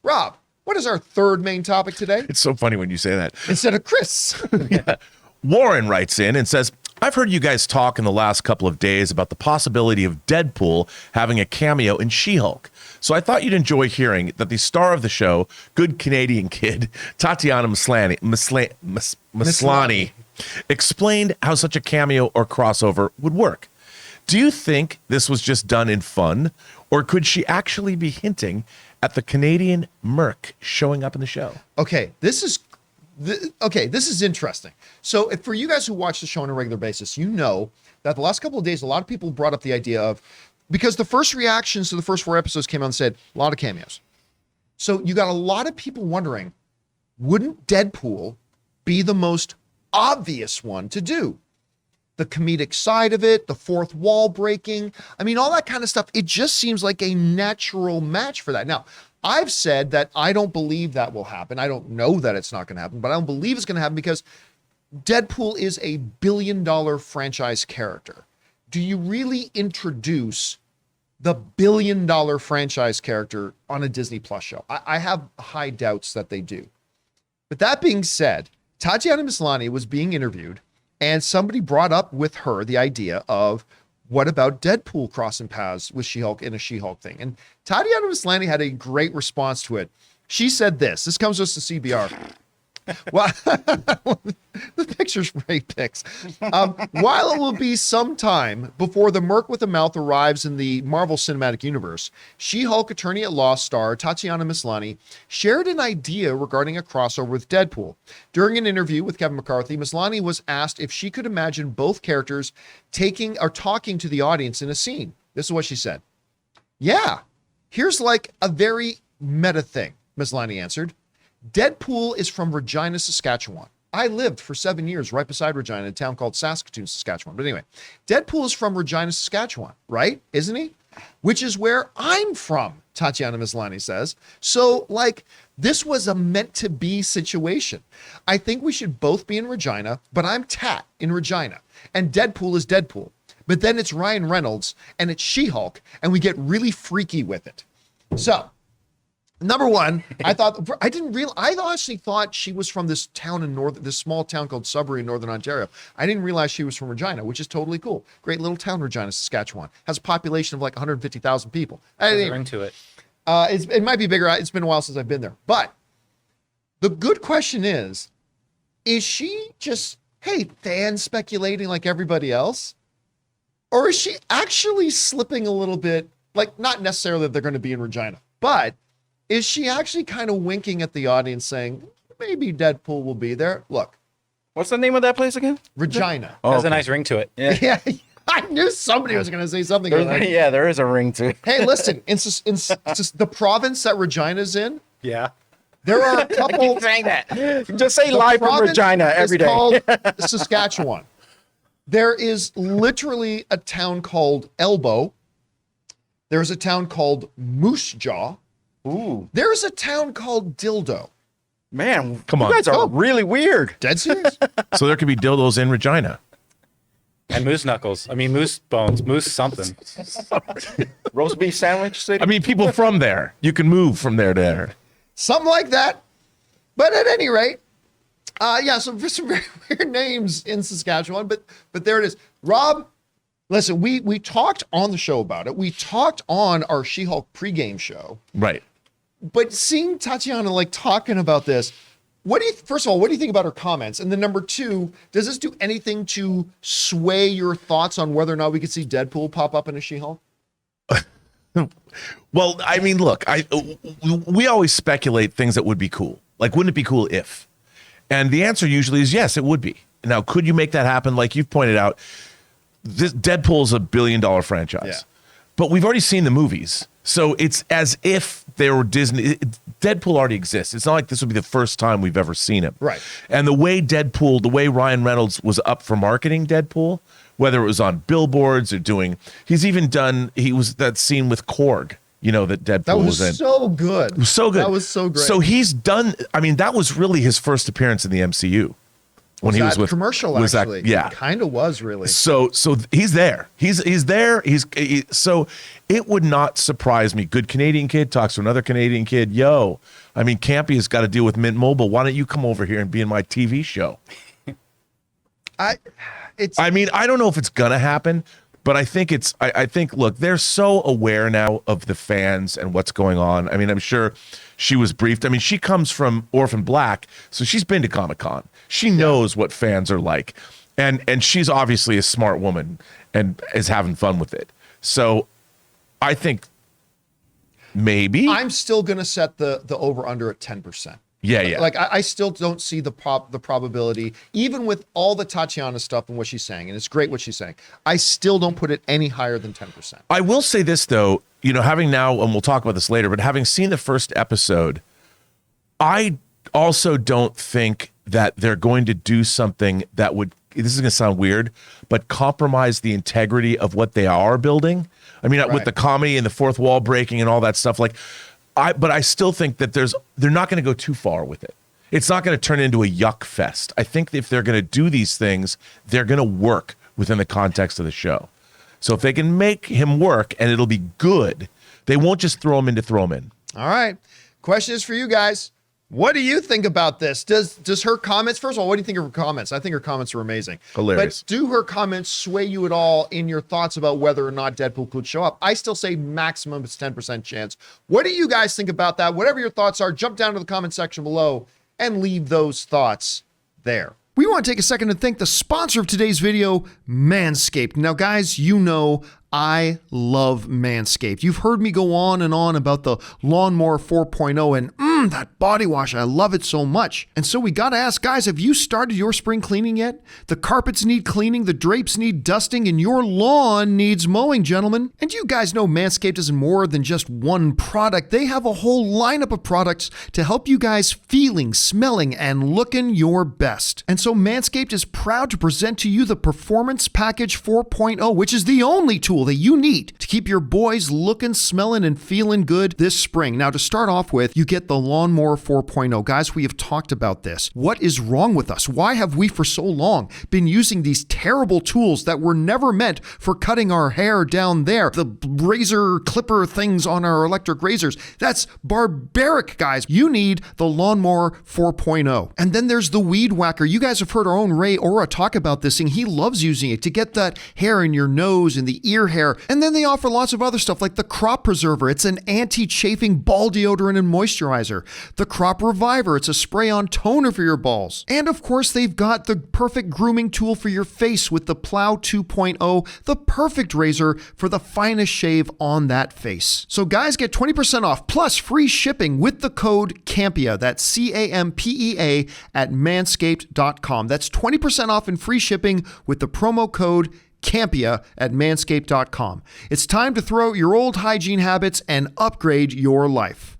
Rob, what is our third main topic today? It's so funny when you say that. Instead of Chris. Yeah. Warren writes in and says, I've heard you guys talk in the last couple of days about the possibility of Deadpool having a cameo in She-Hulk. So I thought you'd enjoy hearing that the star of the show, good Canadian kid, Tatiana Maslany, explained how such a cameo or crossover would work. Do you think this was just done in fun, or could she actually be hinting at the Canadian Merc showing up in the show? Okay, this is interesting. So for you guys who watch the show on a regular basis, you know that the last couple of days, a lot of people brought up the idea of, because the first reactions to the first 4 episodes came out and said, a lot of cameos. So you got a lot of people wondering, wouldn't Deadpool be the most obvious one to do? The comedic side of it, the fourth wall breaking, I mean, all that kind of stuff. It just seems like a natural match for that. Now, I've said that I don't believe that will happen. I don't know that it's not going to happen, but I don't believe it's going to happen because Deadpool is a billion-dollar franchise character. Do you really introduce the billion-dollar franchise character on a Disney Plus show? I have high doubts that they do. But that being said, Tatiana Maslany was being interviewed, and somebody brought up with her the idea of, what about Deadpool crossing paths with She-Hulk in a She-Hulk thing? And Tatiana Maslany had a great response to it. She said this comes to us to CBR. Well, the picture's great pics. While it will be some time before the Merc with a mouth arrives in the Marvel Cinematic Universe, She-Hulk attorney-at-law star Tatiana Maslany shared an idea regarding a crossover with Deadpool. During an interview with Kevin McCarthy, Maslany was asked if she could imagine both characters taking or talking to the audience in a scene. This is what she said. Yeah, here's like a very meta thing, Maslany answered. Deadpool is from Regina, Saskatchewan. I lived for 7 years right beside Regina, a town called Saskatoon, Saskatchewan. But anyway, Deadpool is from Regina, Saskatchewan, right? Isn't he? Which is where I'm from, Tatiana Maslany says. So, like, this was a meant-to-be situation. I think we should both be in Regina, but I'm Tat in Regina, and Deadpool is Deadpool. But then it's Ryan Reynolds, and it's She-Hulk, and we get really freaky with it. So, number one, I honestly thought she was from this town in this small town called Sudbury in Northern Ontario. I didn't realize she was from Regina, which is totally cool. Great little town, Regina, Saskatchewan. Has a population of like 150,000 people. There's a ring to it. It might be bigger. It's been a while since I've been there. But the good question is she just, hey, fan speculating like everybody else? Or is she actually slipping a little bit, like not necessarily that they're going to be in Regina, but is she actually kind of winking at the audience saying, maybe Deadpool will be there? Look. What's the name of that place again? Regina. Has a nice ring to it. Yeah. Yeah, I knew somebody was going to say something like that. Yeah, there is a ring to it. Hey, listen, in the province that Regina's in, yeah, there are a couple. Keep saying that. Just say live from Regina every day. It's called Saskatchewan. There is literally a town called Elbow. There's a town called Moose Jaw. Ooh. There's a town called Dildo. Man, come on. You guys are really weird. Dead serious? So there could be dildos in Regina. And moose knuckles. I mean, moose bones. Moose something. Roast beef sandwich city? I mean, people from there. You can move from there to there. Something like that. But at any rate, so for some very weird names in Saskatchewan, but there it is. Rob, listen, we talked on the show about it. We talked on our She-Hulk pregame show. Right. But seeing Tatiana like talking about this, first of all, what do you think about her comments? And then number two, does this do anything to sway your thoughts on whether or not we could see Deadpool pop up in a She-Hulk? Well, I mean, look, we always speculate things that would be cool. Like, wouldn't it be cool if? And the answer usually is yes, it would be. Now, could you make that happen? Like you've pointed out, this Deadpool's $1 billion franchise. Yeah. But we've already seen the movies. So it's as if they were Disney. Deadpool already exists. It's not like this would be the first time we've ever seen him. Right. And the way Ryan Reynolds was up for marketing Deadpool, whether it was on billboards or he was that scene with Korg, that Deadpool was in. So good. It was so good. That was so great. So he's done, I mean, that was really his first appearance in the MCU. when he was with commercial. was that- Actually, yeah. kind of was really. So he's there. He's there. So it would not surprise me. Good Canadian kid talks to another Canadian kid. Yo, I mean, Campea's got to deal with Mint Mobile. Why don't you come over here and be in my TV show? I mean, I don't know if it's gonna happen, but I think I think, look, they're so aware now of the fans and what's going on. I mean, I'm sure she was briefed. I mean, she comes from Orphan Black, so she's been to Comic-Con. She knows what fans are like. And she's obviously a smart woman and is having fun with it. So I think maybe. I'm still going to set the over-under at 10%. Yeah. Like, I still don't see the probability, even with all the Tatiana stuff and what she's saying, and it's great what she's saying. I still don't put it any higher than 10%. I will say this, though, you know, having now, and we'll talk about this later, but having seen the first episode, I also don't think that they're going to do something that would, this is going to sound weird, but compromise the integrity of what they are building. I mean, with the comedy and the fourth wall breaking and all that stuff, like, but I still think that they're not going to go too far with it. It's not going to turn into a yuck fest. I think if they're going to do these things, they're going to work within the context of the show. So if they can make him work and it'll be good, they won't just throw him in to throw him in. All right. Question is for you guys. What do you think about this? Does her comments, first of all, what do you think of her comments? I think her comments are amazing. Hilarious. But do her comments sway you at all in your thoughts about whether or not Deadpool could show up? I still say maximum is 10% chance. What do you guys think about that? Whatever your thoughts are, jump down to the comment section below and leave those thoughts there. We want to take a second to thank the sponsor of today's video, Manscaped. Now, guys, you know I love Manscaped. You've heard me go on and on about the Lawnmower 4.0 and that body wash. I love it so much. And so we got to ask, guys, have you started your spring cleaning yet? The carpets need cleaning, the drapes need dusting, and your lawn needs mowing, gentlemen. And you guys know Manscaped isn't more than just one product. They have a whole lineup of products to help you guys feeling, smelling, and looking your best. And so Manscaped is proud to present to you the Performance Package 4.0, which is the only tool that you need to keep your boys looking, smelling, and feeling good this spring. Now, to start off with, you get the Lawnmower 4.0. Guys, we have talked about this. What is wrong with us? Why have we for so long been using these terrible tools that were never meant for cutting our hair down there? The razor clipper things on our electric razors. That's barbaric, guys. You need the Lawnmower 4.0. And then there's the Weed Whacker. You guys have heard our own Ray Ora talk about this thing. He loves using it to get that hair in your nose and the ear hair. And then they offer lots of other stuff like the Crop Preserver. It's an anti-chafing ball deodorant and moisturizer. The Crop Reviver. It's a spray-on toner for your balls. And of course, they've got the perfect grooming tool for your face with the Plow 2.0, the perfect razor for the finest shave on that face. So guys, get 20% off plus free shipping with the code CAMPEA. That's CAMPEA at manscaped.com. That's 20% off and free shipping with the promo code Campea at manscaped.com. It's time to throw out your old hygiene habits and upgrade your life.